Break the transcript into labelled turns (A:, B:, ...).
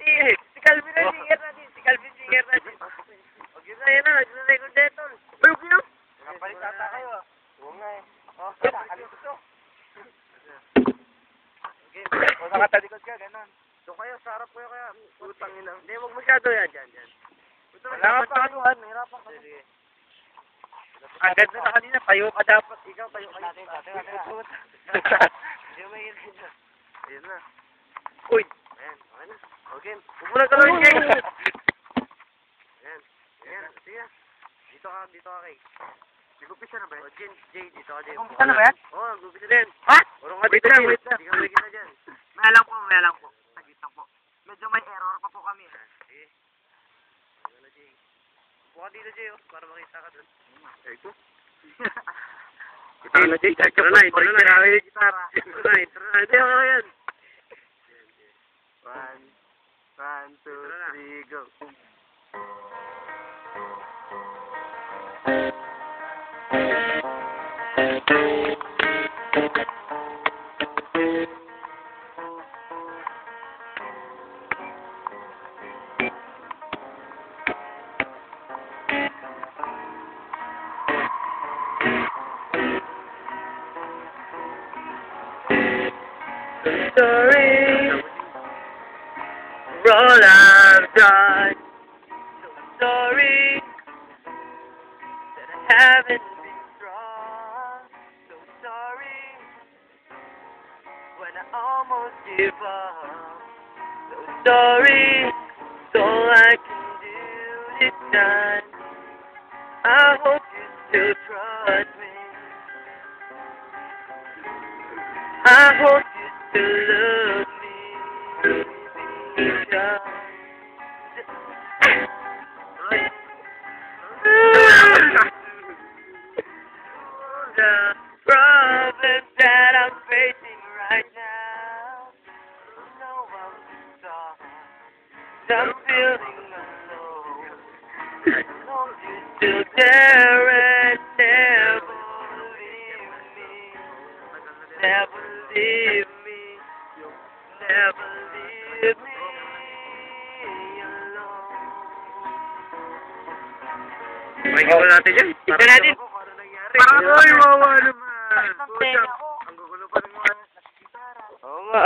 A: Si Calvin na, singer natin. Si Calvin, singer natin. Huwag yun na, yun na. Nag-record na ito. Huwag yun.
B: Kapalit ata kayo ah. Oo nga eh. Oh, nakalikot to. Okay. O nakatalikod ka, ganun. Doon kayo, sa harap kayo kaya.
A: Putang ina. Hindi, huwag masyado yan. Dyan.
B: Wala ka pa anuhan, hirapan ka.
A: Sige. Ang ganda na kanina, tayo ka dapat. Ikaw, tayo ka.
B: Natin.
A: Hindi mo yun. Ayun na. Uy! Ayan, okay na. Okay. Pumunag ka lang, Jay. Ayan. Sige. Dito ka, kay. Nag-upisa na ba yan? Jay, dito ka, Jay.
B: Nag-upisa na ba yan?
A: Oo, nag-upisa din.
B: Ha?
A: Puro nga dito, Jay. Wait na. Hindi ka dyan.
B: May alam po. Sagit lang po. Medyo may error pa po kami.
A: Sige. Wala, Jay. Buka dito, Jay, para makita ka dun. Ay, ko. Ito na, Jay. Ito na. Ito na. Hindi, ako yan.
B: 1, 2, 3, go.
A: Sorry for all I've done. So sorry that I haven't been strong. So sorry when I almost give up. So sorry, it's all I can do this time. I hope you still trust me. I hope you still love me. The problems that I'm facing right now, no one can solve. I'm feeling alone. Don't you still dare and never leave me. Never leave me. Never leave me alone. Pakinggan natin yan. Tignan natin. Parang wawa naman. Ang gugulo pa rin mga nakikitara. Oo nga.